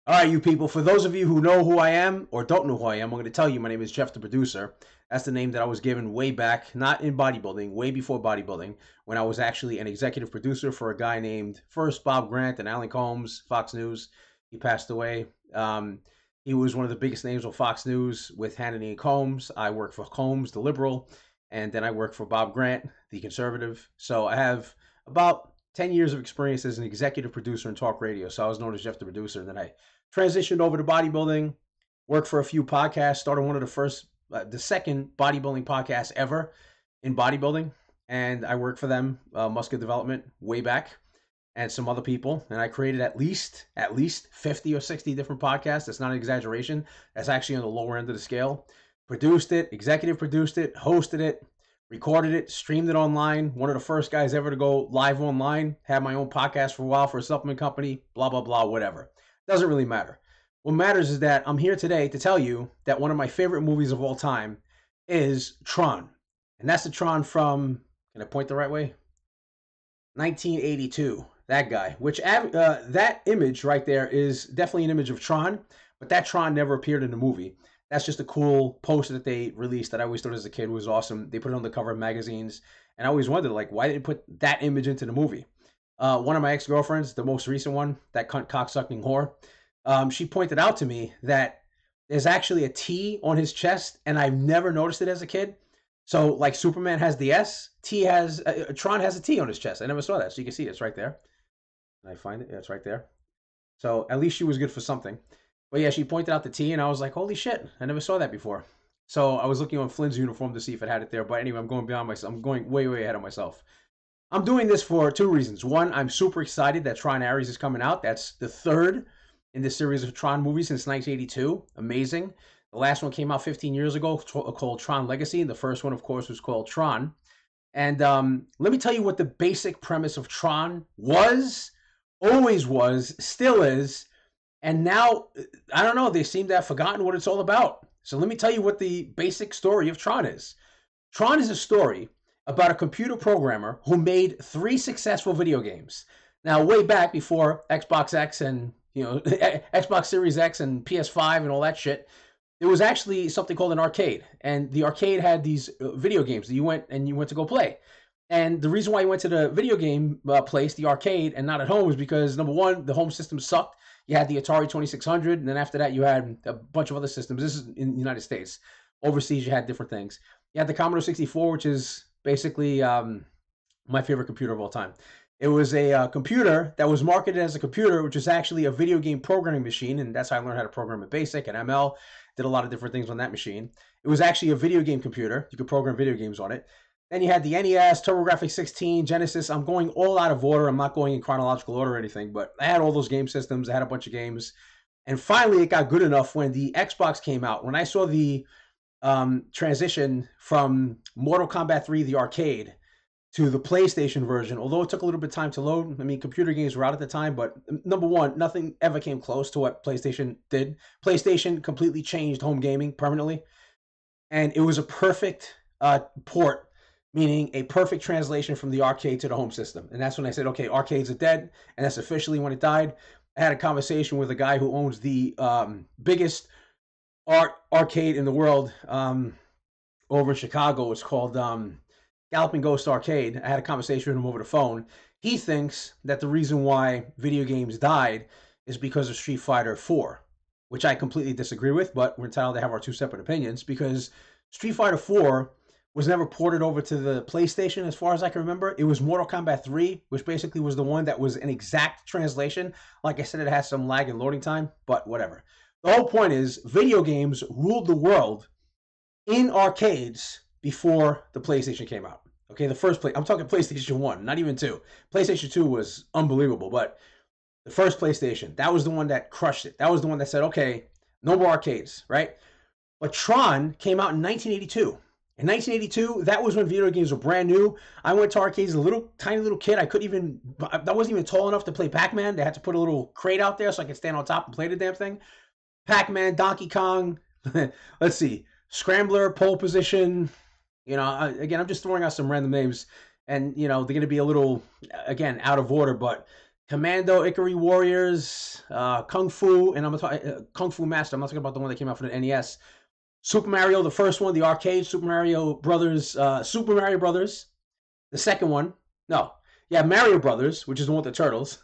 All right, you people, for those of you who know who I am or don't know who I am, I'm going to tell you my name is Jeff the Producer. That's the name that I was given way back, not in bodybuilding, way before bodybuilding, when I was actually an executive producer for a guy named first Bob Grant and Alan Combs, Fox News. He passed away. He was one of the biggest names on Fox News with Hannity and Combs. I work for Combs, the liberal, and then I work for Bob Grant, the conservative. So I have about 10 years of experience as an executive producer in talk radio. So I was known as Jeff the Producer, and then I transitioned over to bodybuilding, worked for a few podcasts, started one of the second bodybuilding podcast ever in bodybuilding. And I worked for them, Musket Development, way back, and some other people. And I created at least 50 or 60 different podcasts. That's not an exaggeration. That's actually on the lower end of the scale. Produced it, executive produced it, hosted it, recorded it, streamed it online. One of the first guys ever to go live online. Had my own podcast for a while for a supplement company, blah, blah, blah, whatever. Doesn't really matter. What matters is that I'm here today to tell you that one of my favorite movies of all time is Tron. And that's the Tron from, can I point the right way? 1982. That guy. That image right there is definitely an image of Tron, but that Tron never appeared in the movie. That's just a cool poster that they released that I always thought as a kid was awesome. They put it on the cover of magazines, and I always wondered, like, why didn't they put that image into the movie? One of my ex-girlfriends, the most recent one, that cunt cocksucking whore, she pointed out to me that there's actually a T on his chest, and I've never noticed it as a kid. So, like Superman has the S, Tron has a T on his chest. I never saw that, so you can see it's right there. Can I find it? Yeah, it's right there. So at least she was good for something. But yeah, she pointed out the T, and I was like, holy shit, I never saw that before. So I was looking on Flynn's uniform to see if it had it there. But anyway, I'm going beyond myself. I'm going way, way ahead of myself. I'm doing this for two reasons. One, I'm super excited that Tron Ares is coming out. That's the third in this series of Tron movies since 1982. Amazing. The last one came out 15 years ago called Tron Legacy. The first one, of course, was called Tron. And let me tell you what the basic premise of Tron was, always was, still is. And now, I don't know, they seem to have forgotten what it's all about. So let me tell you what the basic story of Tron is. Tron is a story about a computer programmer who made three successful video games. Now, way back before Xbox X and Xbox Series X and PS5 and all that shit, there was actually something called an arcade, and the arcade had these video games that you went to go play. And the reason why you went to the video game place, the arcade, and not at home was because, number one, the home system sucked. You had the Atari 2600, and then after that, you had a bunch of other systems. This is in the United States. Overseas, you had different things. You had the Commodore 64, which is basically my favorite computer of all time. It was a computer that was marketed as a computer, which is actually a video game programming machine, and that's how I learned how to program in BASIC and ML. Did a lot of different things on that machine. It was actually a video game computer. You could program video games on it. Then you had the NES, TurboGrafx 16, Genesis. I'm going all out of order. I'm not going in chronological order or anything, but I had all those game systems. I had a bunch of games. And finally, it got good enough when the Xbox came out. When I saw the transition from Mortal Kombat 3, the arcade, to the PlayStation version, although it took a little bit of time to load. I mean, computer games were out at the time, but number one, nothing ever came close to what PlayStation did. PlayStation completely changed home gaming permanently, and it was a perfect port, meaning a perfect translation from the arcade to the home system. And that's when I said, okay, arcades are dead, and that's officially when it died. I had a conversation with a guy who owns the biggest arcade in the world over in Chicago. It's called Galloping Ghost Arcade. I had a conversation with him over the phone. He thinks that the reason why video games died is because of Street Fighter 4, which I completely disagree with, but we're entitled to have our two separate opinions, because Street Fighter 4 was never ported over to the PlayStation as far as I can remember. It was Mortal Kombat 3, which basically was the one that was an exact translation. Like I said, it has some lag in loading time, but whatever. The whole point is, video games ruled the world in arcades before the PlayStation came out. Okay, the first I'm talking PlayStation 1, not even 2. PlayStation 2 was unbelievable, but the first PlayStation, that was the one that crushed it. That was the one that said, okay, no more arcades, right? But Tron came out in 1982. In 1982, that was when video games were brand new. I went to arcades as a tiny little kid. I wasn't even tall enough to play Pac-Man. They had to put a little crate out there so I could stand on top and play the damn thing. Pac-Man, Donkey Kong, let's see, Scrambler, Pole Position. Again, I'm just throwing out some random names, and they're going to be a little, again, out of order, but Commando, Ikari Warriors, Kung Fu, and I'm talking Kung Fu Master. I'm not talking about the one that came out for the NES. Super Mario, the first one, the arcade, Super Mario Brothers, Super Mario Brothers, the second one. No, yeah, Mario Brothers, which is the one with the turtles,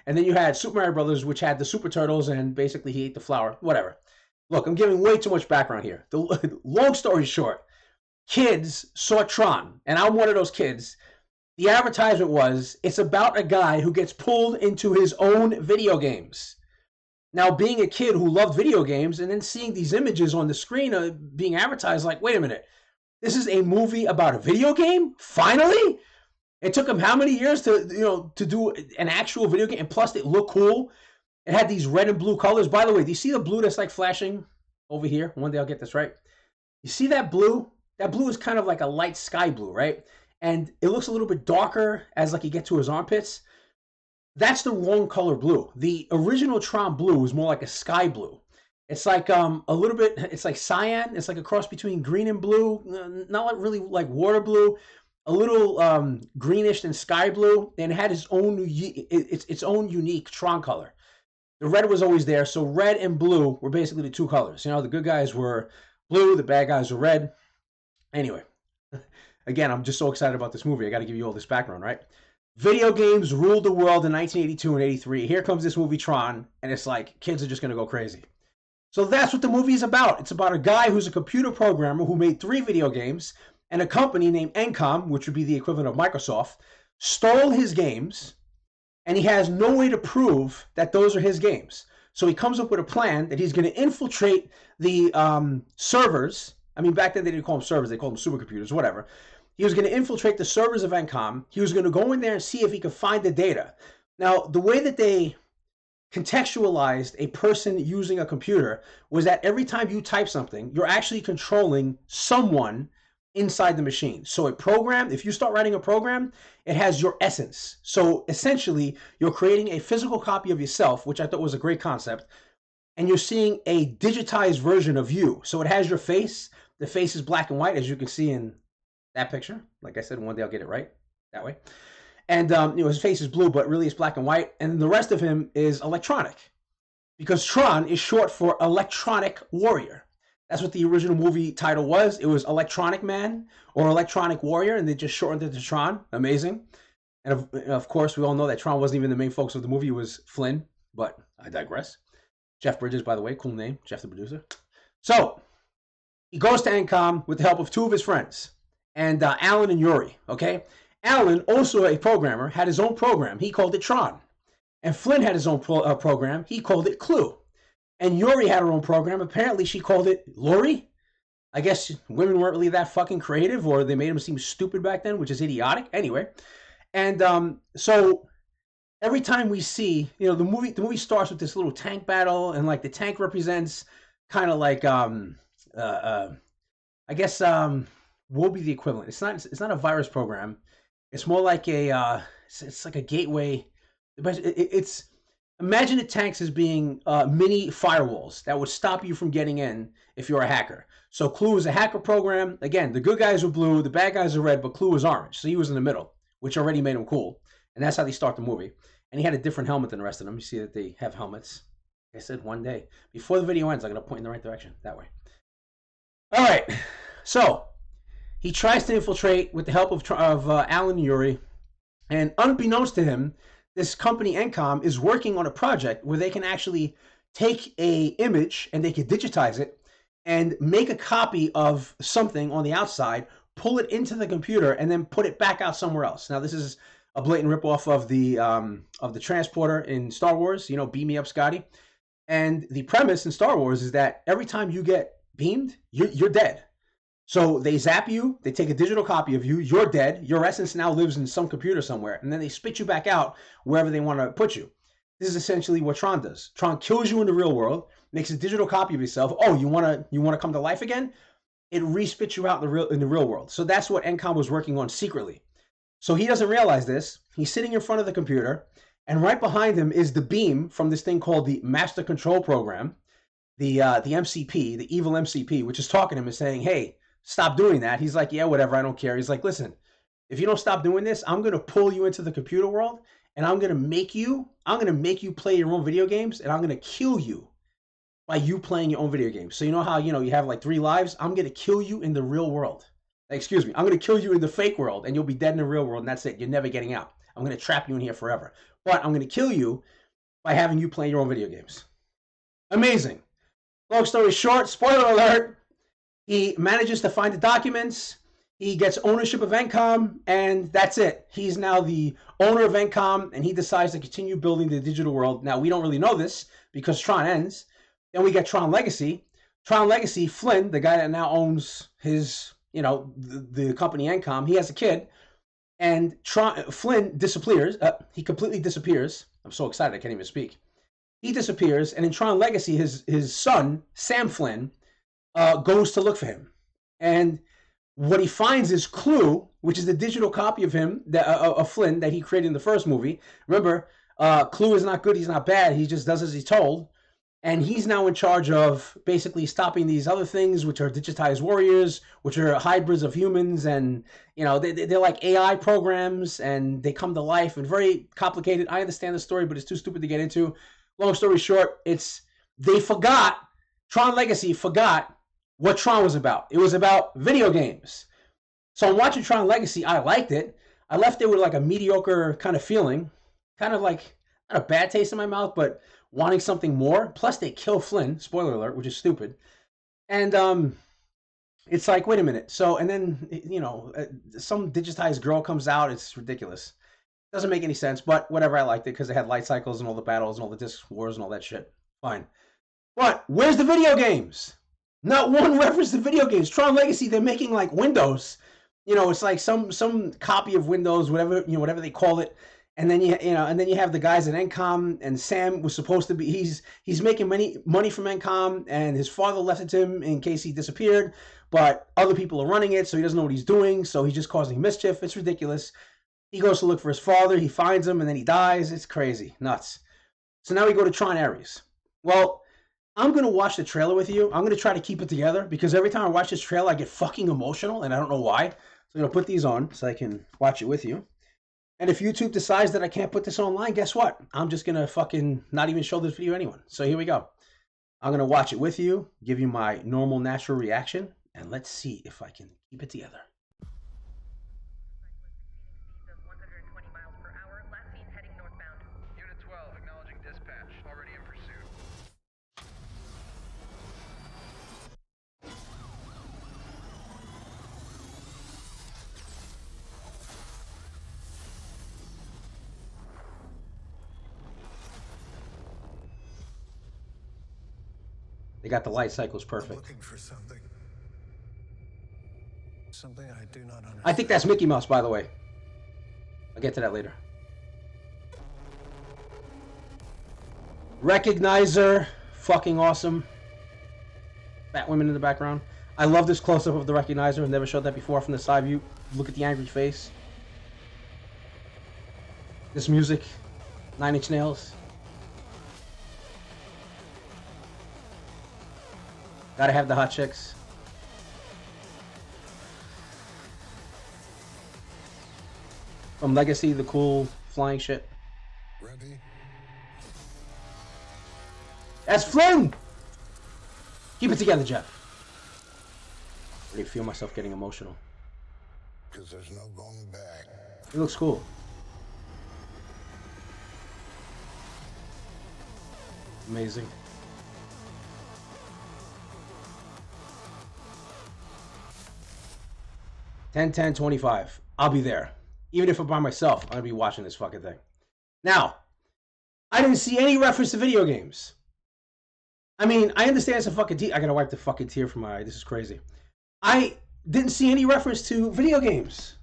and then you had Super Mario Brothers, which had the Super Turtles, and basically he ate the flower. Whatever. Look, I'm giving way too much background here. The long story short, kids saw Tron, and I'm one of those kids. The advertisement was, it's about a guy who gets pulled into his own video games. Now, being a kid who loved video games and then seeing these images on the screen being advertised, like, wait a minute, this is a movie about a video game? Finally? It took him how many years to do an actual video game? And plus, it looked cool. It had these red and blue colors. By the way, do you see the blue that's like flashing over here? One day I'll get this right. You see that blue? That blue is kind of like a light sky blue, right? And it looks a little bit darker as like you get to his armpits. That's the wrong color blue. The original Tron blue was more like a sky blue. It's like a little bit, it's like cyan. It's like a cross between green and blue. Not like really like water blue. A little greenish than sky blue. And it had its own unique Tron color. The red was always there. So red and blue were basically the two colors. You know, the good guys were blue. The bad guys were red. Anyway. Again, I'm just so excited about this movie. I got to give you all this background, right? Video games ruled the world in 1982 and 83. Here comes this movie, Tron, and it's like kids are just going to go crazy. So that's what the movie is about. It's about a guy who's a computer programmer who made 3 video games, and a company named Encom, which would be the equivalent of Microsoft, stole his games, and he has no way to prove that those are his games. So he comes up with a plan that he's going to infiltrate the servers. I mean, back then they didn't call them servers. They called them supercomputers, whatever. He was going to infiltrate the servers of Encom. He was going to go in there and see if he could find the data. Now, the way that they contextualized a person using a computer was that every time you type something, you're actually controlling someone inside the machine. So a program, if you start writing a program, it has your essence. So essentially, you're creating a physical copy of yourself, which I thought was a great concept, and you're seeing a digitized version of you. So it has your face. The face is black and white, as you can see in that picture. Like I said, one day I'll get it right that way. And his face is blue, but really it's black and white. And the rest of him is electronic, because Tron is short for Electronic Warrior. That's what the original movie title was. It was Electronic Man or Electronic Warrior, and they just shortened it to Tron. Amazing. And of course, we all know that Tron wasn't even the main focus of the movie. It was Flynn, but I digress. Jeff Bridges, by the way, cool name, Jeff the producer. So he goes to Encom with the help of 2 of his friends, and Alan and Yuri, okay? Alan, also a programmer, had his own program. He called it Tron. And Flynn had his own program. He called it Clue. And Yuri had her own program. Apparently, she called it Lori. I guess women weren't really that fucking creative, or they made them seem stupid back then, which is idiotic. Anyway, and so every time we see, the movie starts with this little tank battle, and like the tank represents kind of like I guess what would be the equivalent? It's not a virus program. It's more like it's like a gateway. It's imagine the tanks as being mini firewalls that would stop you from getting in if you're a hacker. So Clue is a hacker program. Again, the good guys are blue, the bad guys are red, but Clue was orange. So he was in the middle, which already made him cool. And that's how they start the movie. And he had a different helmet than the rest of them. You see that they have helmets. Like I said, one day. Before the video ends, I'm going to point in the right direction. That way. All right. So he tries to infiltrate with the help of Alan and Yuri. And unbeknownst to him, this company, Encom, is working on a project where they can actually take a image and they can digitize it and make a copy of something on the outside, pull it into the computer, and then put it back out somewhere else. Now, this is a blatant ripoff of the transporter in Star Wars, beam me up, Scotty. And the premise in Star Wars is that every time you get beamed, you're dead. So they zap you, they take a digital copy of you, you're dead, your essence now lives in some computer somewhere, and then they spit you back out wherever they want to put you. This is essentially what Tron does. Tron kills you in the real world, makes a digital copy of yourself. Oh, you want to come to life again? It re-spits you out in the real world. So that's what Encom was working on secretly. So he doesn't realize this. He's sitting in front of the computer, and right behind him is the beam from this thing called the Master Control Program, the MCP, the evil MCP, which is talking to him and saying, hey, stop doing that. He's like, yeah, whatever, I don't care. He's like, listen, if you don't stop doing this, I'm going to pull you into the computer world, and I'm gonna make you play your own video games, and I'm gonna kill you by you playing your own video games. So you know how you have like 3 lives? I'm gonna kill you in the real world. Excuse me, I'm gonna kill you in the fake world, and you'll be dead in the real world, and that's it. You're never getting out. I'm gonna trap you in here forever. But I'm gonna kill you by having you play your own video games. Amazing. Long story short, spoiler alert, he manages to find the documents. He gets ownership of Encom, and that's it. He's now the owner of Encom, and he decides to continue building the digital world. Now, we don't really know this because Tron ends. Then we get Tron Legacy. Tron Legacy, Flynn, the guy that now owns his, the company Encom, he has a kid, and Flynn disappears. He completely disappears. I'm so excited I can't even speak. He disappears, and in Tron Legacy, his son, Sam Flynn, goes to look for him. And what he finds is Clue, which is the digital copy of him, of Flynn, that he created in the first movie. Remember, Clue is not good, he's not bad, he just does as he's told. And he's now in charge of basically stopping these other things, which are digitized warriors, which are hybrids of humans, and they're like AI programs, and they come to life, and very complicated. I understand the story, but it's too stupid to get into. Long story short, Tron Legacy forgot what Tron was about. It was about video games. So I'm watching Tron Legacy. I liked it. I left it with like a mediocre kind of feeling, kind of like not a bad taste in my mouth, but wanting something more. Plus they kill Flynn, spoiler alert, which is stupid. And it's like, wait a minute. So, and then, some digitized girl comes out. It's ridiculous. Doesn't make any sense, but whatever, I liked it because they had light cycles and all the battles and all the disc wars and all that shit. Fine. But where's the video games? Not one reference to video games. Tron Legacy, they're making like Windows. It's like some copy of Windows, whatever they call it. And then you have the guys at Encom, and Sam was supposed to be he's making money from Encom, and his father left it to him in case he disappeared, but other people are running it, so he doesn't know what he's doing, so he's just causing mischief. It's ridiculous. He goes to look for his father, he finds him, and then he dies. It's crazy. Nuts. So now we go to Tron Ares. Well, I'm going to watch the trailer with you. I'm going to try to keep it together because every time I watch this trailer, I get fucking emotional, and I don't know why. So I'm going to put these on so I can watch it with you. And if YouTube decides that I can't put this online, guess what? I'm just going to fucking not even show this video to anyone. So here we go. I'm going to watch it with you, give you my normal, natural reaction, and let's see if I can keep it together. They got the light cycles perfect. I'm looking for something. Something I do not understand. I think that's Mickey Mouse, by the way. I'll get to that later. Recognizer, fucking awesome. Fat women in the background. I love this close-up of the Recognizer. I've never showed that before from the side view. Look at the angry face. This music, 9 Inch Nails. Gotta have the hot chicks. From Legacy, the cool flying shit. Ready? That's Flynn! Keep it together, Jeff. I already feel myself getting emotional. Because there's no going back. It looks cool. Amazing. 10/10/25. I'll be there. Even if I'm by myself, I'm going to be watching this fucking thing. Now, I didn't see any reference to video games. I mean, I understand it's a fucking I got to wipe the fucking tear from my eye. This is crazy. I didn't see any reference to video games.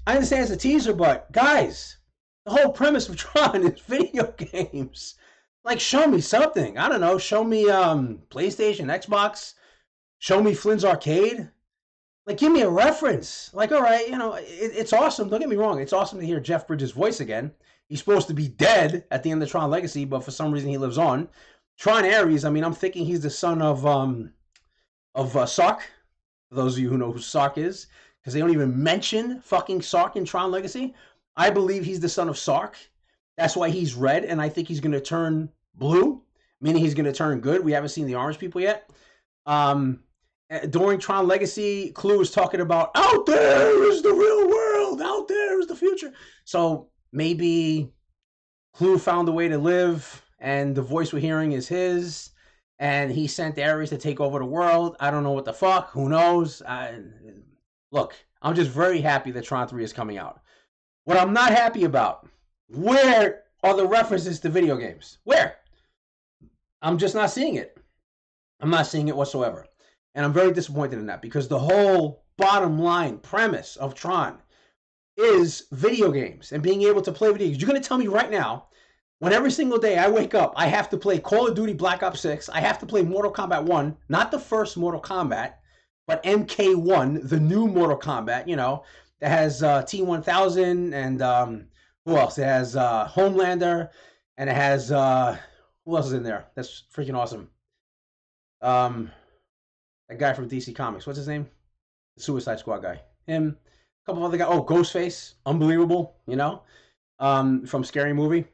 I understand it's a teaser, but guys, the whole premise of Tron is video games. Like, show me something. I don't know. Show me PlayStation, Xbox. Show me Flynn's Arcade. Like, give me a reference. Like, all right, it's awesome. Don't get me wrong. It's awesome to hear Jeff Bridges' voice again. He's supposed to be dead at the end of Tron Legacy, but for some reason he lives on. Tron Ares, I mean, I'm thinking he's the son of Sark. For those of you who know who Sark is. Because they don't even mention fucking Sark in Tron Legacy. I believe he's the son of Sark. That's why he's red, and I think he's going to turn blue, meaning he's going to turn good. We haven't seen the orange people yet. Um, during Tron Legacy, Clue is talking about out there is the real world, out there is the future. So maybe Clue found a way to live, and the voice we're hearing is his, and he sent Ares to take over the world. I don't know what the fuck. Who knows? Look, I'm just very happy that Tron 3 is coming out. What I'm not happy about, where are the references to video games? Where? I'm just not seeing it. I'm not seeing it whatsoever. And I'm very disappointed in that because the whole bottom line premise of Tron is video games and being able to play video games. You're going to tell me right now, when every single day I wake up, I have to play Call of Duty Black Ops 6, I have to play Mortal Kombat 1, not the first Mortal Kombat, but MK1, the new Mortal Kombat, you know, that has T-1000 and who else? It has Homelander, and it has, who else is in there? That's freaking awesome. That guy from DC Comics, what's his name? The Suicide Squad guy. Him, a couple of other guys. Oh, Ghostface, unbelievable, you know, from Scary Movie.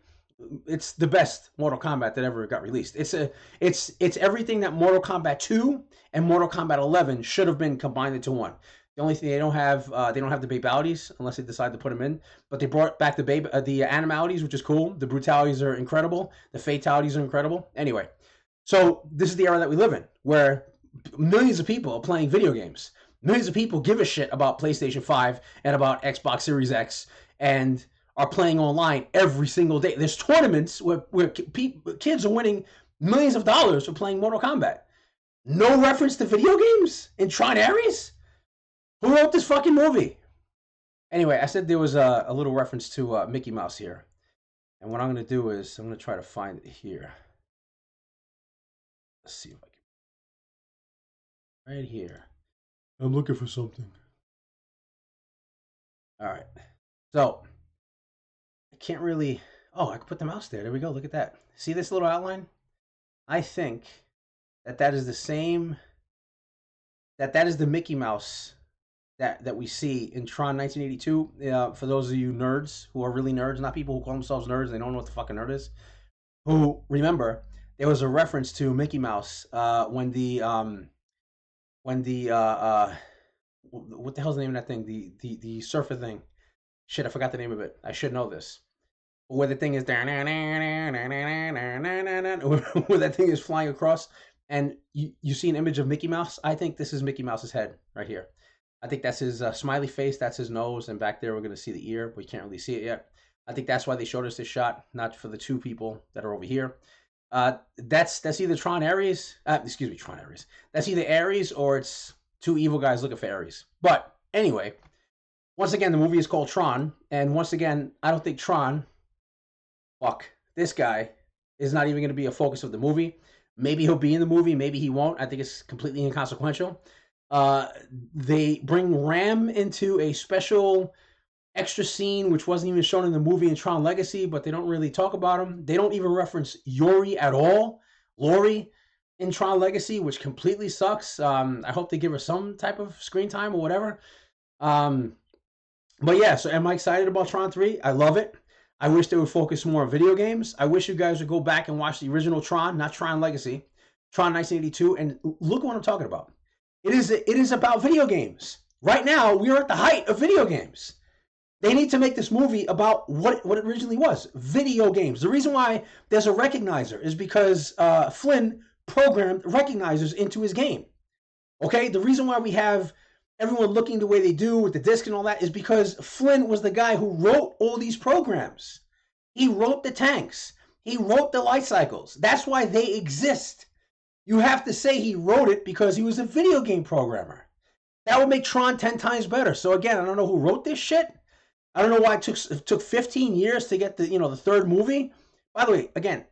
It's the best Mortal Kombat that ever got released. It's everything that Mortal Kombat 2 and Mortal Kombat 11 should have been combined into one. The only thing they don't have the babalities unless they decide to put them in. But they brought back the animalities, which is cool. The brutalities are incredible. The fatalities are incredible. Anyway, so this is the era that we live in, where millions of people are playing video games. Millions of people give a shit about PlayStation 5 and about Xbox Series X and are playing online every single day. There's tournaments where kids are winning millions of dollars for playing Mortal Kombat. No reference to video games in Tron Ares? Who wrote this fucking movie? Anyway, I said there was a little reference to Mickey Mouse here. And what I'm going to do is I'm going to try to find it here. Let's see if I can. Right here. I'm looking for something. All right. So, I can't really... Oh, I can put the mouse there. There we go. Look at that. See this little outline? I think that is the same... That is the Mickey Mouse that we see in Tron 1982. For those of you nerds who are really nerds, not people who call themselves nerds, they don't know what the fucking nerd is, who remember there was a reference to Mickey Mouse when the what the hell's the name of that thing? The surfer thing. Shit, I forgot the name of it. I should know this. Where the thing is where that thing is flying across, and you see an image of Mickey Mouse. I think this is Mickey Mouse's head right here. I think that's his smiley face. That's his nose, and back there we're gonna see the ear. We can't really see it yet. I think that's why they showed us this shot, not for the two people that are over here. That's either Tron Ares. Excuse me, Tron Ares. That's either Ares or it's two evil guys looking for Ares. But anyway, once again, the movie is called Tron, and once again, I don't think Tron. Fuck, this guy is not even going to be a focus of the movie. Maybe he'll be in the movie, maybe he won't. I think it's completely inconsequential. They bring Ram into a special extra scene, which wasn't even shown in the movie in Tron Legacy, but they don't really talk about him. They don't even reference Yori at all, Lori, in Tron Legacy, which completely sucks. I hope they give her some type of screen time or whatever. But yeah, so am I excited about Tron 3? I love it. I wish they would focus more on video games. I wish you guys would go back and watch the original Tron, not Tron Legacy, Tron 1982, and look what I'm talking about. It is about video games. Right now, we are at the height of video games. They need to make this movie about what it originally was, video games. The reason why there's a recognizer is because Flynn programmed recognizers into his game. Okay, the reason why we have everyone looking the way they do with the disc and all that is because Flynn was the guy who wrote all these programs. He wrote the tanks. He wrote the light cycles. That's why they exist. You have to say he wrote it because he was a video game programmer. That would make Tron 10 times better. So again, I don't know who wrote this shit. I don't know why it took 15 years to get the third movie. By the way, again,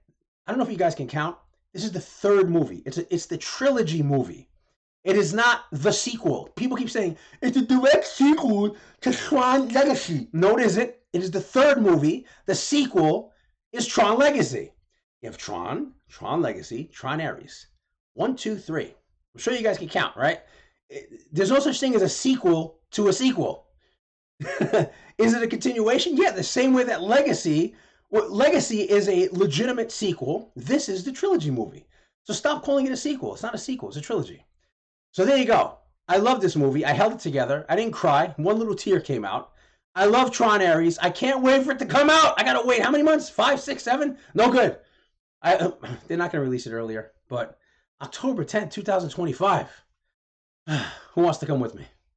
I don't know if you guys can count. This is the third movie. It's the trilogy movie. It is not the sequel. People keep saying, it's a direct sequel to Tron Legacy. No, it isn't. It is the third movie. The sequel is Tron Legacy. You have Tron Legacy, Tron Ares. 1, 2, 3. I'm sure you guys can count, right? There's no such thing as a sequel to a sequel. Is it a continuation? Yeah, the same way that Legacy is a legitimate sequel. This is the trilogy movie. So stop calling it a sequel. It's not a sequel, it's a trilogy. So there you go. I love this movie. I held it together. I didn't cry. One little tear came out. I love Tron Ares. I can't wait for it to come out. I gotta wait. How many months? 5, 6, 7? No good. They're not gonna release it earlier, but October 10th, 2025. Who wants to come with me?